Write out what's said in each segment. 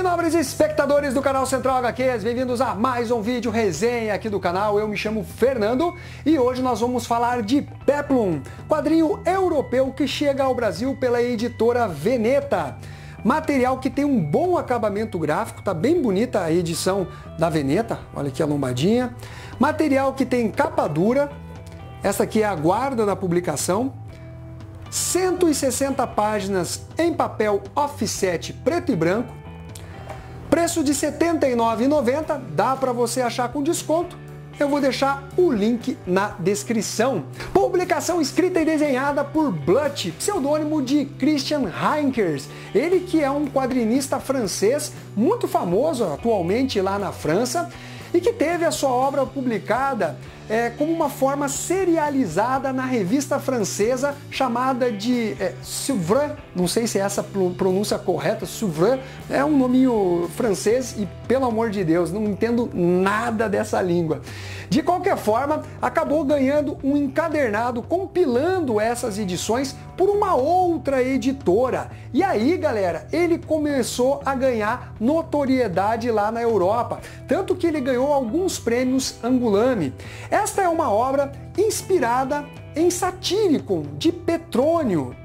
nobres espectadores do canal Central HQs, bem-vindos a mais um vídeo resenha aqui do canal. Eu me chamo Fernando e hoje nós vamos falar de Peplum, quadrinho europeu que chega ao Brasil pela editora Veneta. Material que tem um bom acabamento gráfico, tá bem bonita a edição da Veneta, olha aqui a lombadinha. Material que tem capa dura, essa aqui é a guarda da publicação. 160 páginas em papel offset preto e branco. Preço de R$ 79,90, dá para você achar com desconto. Eu vou deixar o link na descrição. Publicação escrita e desenhada por Blut, pseudônimo de Christian Heinkers. Ele que é um quadrinista francês muito famoso atualmente lá na França e que teve a sua obra publicada como uma forma serializada na revista francesa chamada de Souvre, não sei se é essa pronúncia correta, Souvre, é um nominho francês e, pelo amor de Deus, não entendo nada dessa língua. De qualquer forma, acabou ganhando um encadernado compilando essas edições por uma outra editora. E aí, galera, ele começou a ganhar notoriedade lá na Europa, tanto que ele ganhou alguns prêmios Angulame. Esta é uma obra inspirada em Satyricon, de Petrônio,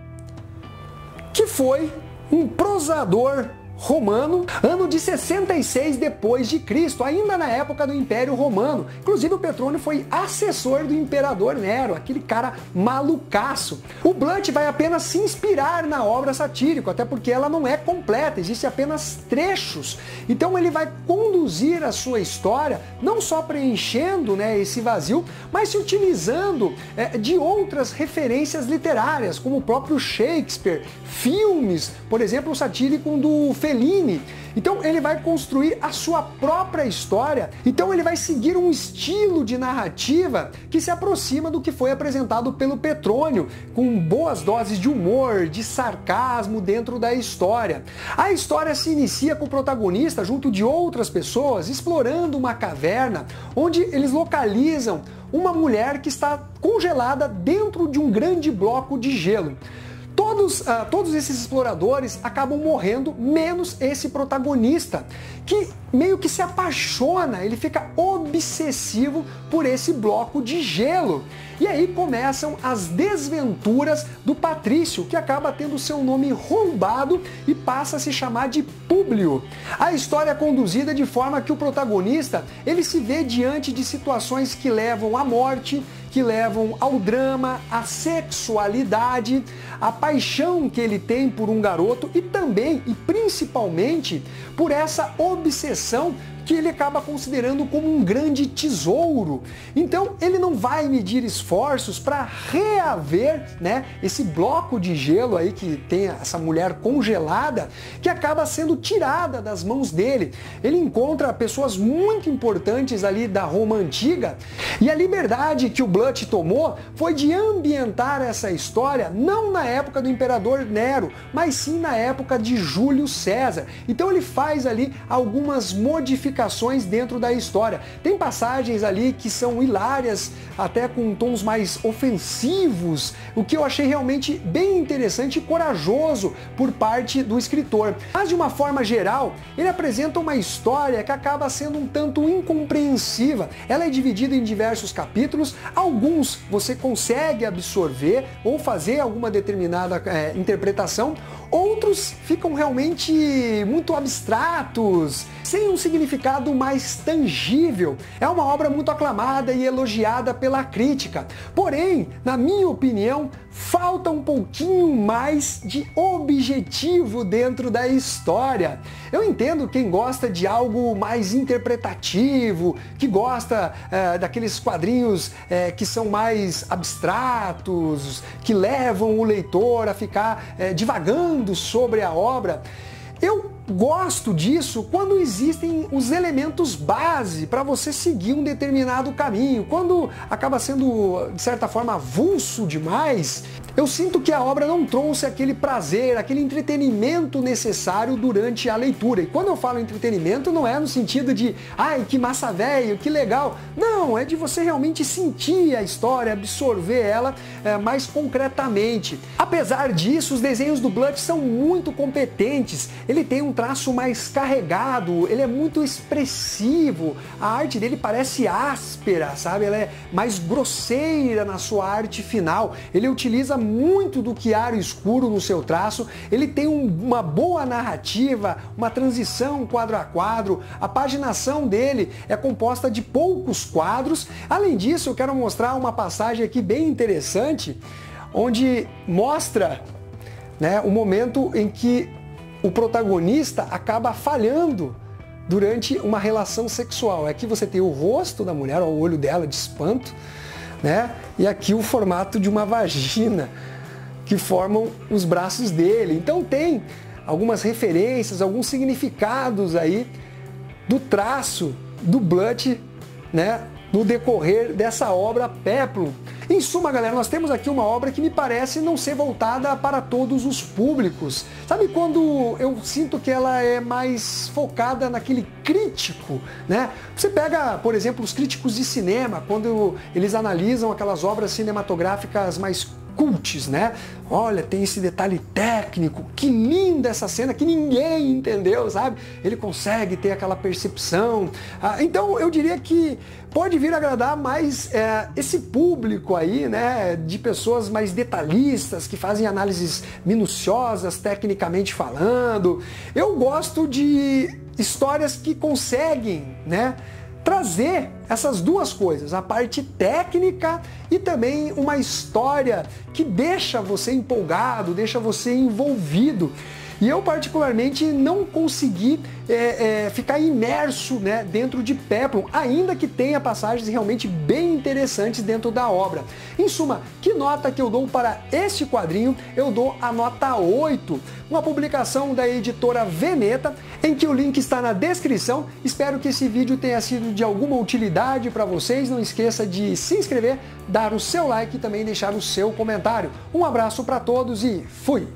que foi um prosador romano, ano de 66 depois de Cristo, ainda na época do Império Romano. Inclusive o Petrônio foi assessor do imperador Nero, aquele cara malucaço. O Blunt vai apenas se inspirar na obra Satírico, até porque ela não é completa, existe apenas trechos. Então ele vai conduzir a sua história, não só preenchendo esse vazio, mas se utilizando de outras referências literárias, como o próprio Shakespeare, filmes, por exemplo, o Satyricon do Fellini. Então ele vai construir a sua própria história, então ele vai seguir um estilo de narrativa que se aproxima do que foi apresentado pelo Petrônio, com boas doses de humor, de sarcasmo dentro da história. A história se inicia com o protagonista junto de outras pessoas explorando uma caverna, onde eles localizam uma mulher que está congelada dentro de um grande bloco de gelo. Todos esses exploradores acabam morrendo, menos esse protagonista, que meio que se apaixona, ele fica obsessivo por esse bloco de gelo. E aí começam as desventuras do Patrício, que acaba tendo seu nome roubado e passa a se chamar de Públio. A história é conduzida de forma que o protagonista ele se vê diante de situações que levam à morte, que levam ao drama, à sexualidade, a paixão que ele tem por um garoto e também e principalmente por essa obsessão que ele acaba considerando como um grande tesouro. Então ele não vai medir esforços para reaver esse bloco de gelo aí que tem essa mulher congelada, que acaba sendo tirada das mãos dele. Ele encontra pessoas muito importantes ali da Roma Antiga e a liberdade que o Blut tomou foi de ambientar essa história não na época do imperador Nero, mas sim na época de Júlio César. Então ele faz ali algumas modificações dentro da história. Tem passagens ali que são hilárias, até com tons mais ofensivos, o que eu achei realmente bem interessante e corajoso por parte do escritor. Mas de uma forma geral, ele apresenta uma história que acaba sendo um tanto incompreensiva. Ela é dividida em diversos capítulos, alguns você consegue absorver ou fazer alguma determinada interpretação, outros ficam realmente muito abstratos, sem um significado mais tangível. É uma obra muito aclamada e elogiada pela crítica. Porém, na minha opinião, falta um pouquinho mais de objetivo dentro da história. Eu entendo quem gosta de algo mais interpretativo, que gosta daqueles quadrinhos que são mais abstratos, que levam o leitor a ficar divagando sobre a obra. Eu gosto disso quando existem os elementos base para você seguir um determinado caminho. Quando acaba sendo, de certa forma, avulso demais, Eu sinto que a obra não trouxe aquele prazer, aquele entretenimento necessário durante a leitura. E quando eu falo entretenimento, não é no sentido de, ai, que massa velho, que legal. Não, é de você realmente sentir a história, absorver ela mais concretamente. Apesar disso, os desenhos do Blunt são muito competentes. Ele tem um traço mais carregado, ele é muito expressivo. A arte dele parece áspera, sabe? Ela é mais grosseira na sua arte final. Ele utiliza muito do chiaro escuro no seu traço, ele tem uma boa narrativa, uma transição quadro a quadro, a paginação dele é composta de poucos quadros. Além disso, eu quero mostrar uma passagem aqui bem interessante, onde mostra, né, o momento em que o protagonista acaba falhando durante uma relação sexual. Aqui você tem o rosto da mulher, o olho dela de espanto, né? E aqui o formato de uma vagina que formam os braços dele. Então tem algumas referências, alguns significados aí do traço do Blunt, né, no decorrer dessa obra Peplum. Em suma, galera, nós temos aqui uma obra que me parece não ser voltada para todos os públicos. Sabe quando eu sinto que ela é mais focada naquele crítico, né? Você pega, por exemplo, os críticos de cinema, quando eles analisam aquelas obras cinematográficas mais cults, né? Olha, tem esse detalhe técnico, que linda essa cena que ninguém entendeu, sabe? Ele consegue ter aquela percepção. Então eu diria que pode vir a agradar mais esse público aí, né? De pessoas mais detalhistas, que fazem análises minuciosas, tecnicamente falando. Eu gosto de histórias que conseguem, né, trazer essas duas coisas, a parte técnica e também uma história que deixa você empolgado, deixa você envolvido. E eu particularmente não consegui ficar imerso, né, dentro de Peplum, ainda que tenha passagens realmente bem interessantes dentro da obra. Em suma, que nota que eu dou para este quadrinho? Eu dou a nota 8, uma publicação da editora Veneta, em que o link está na descrição. Espero que esse vídeo tenha sido de alguma utilidade para vocês. Não esqueça de se inscrever, dar o seu like e também deixar o seu comentário. Um abraço para todos e fui!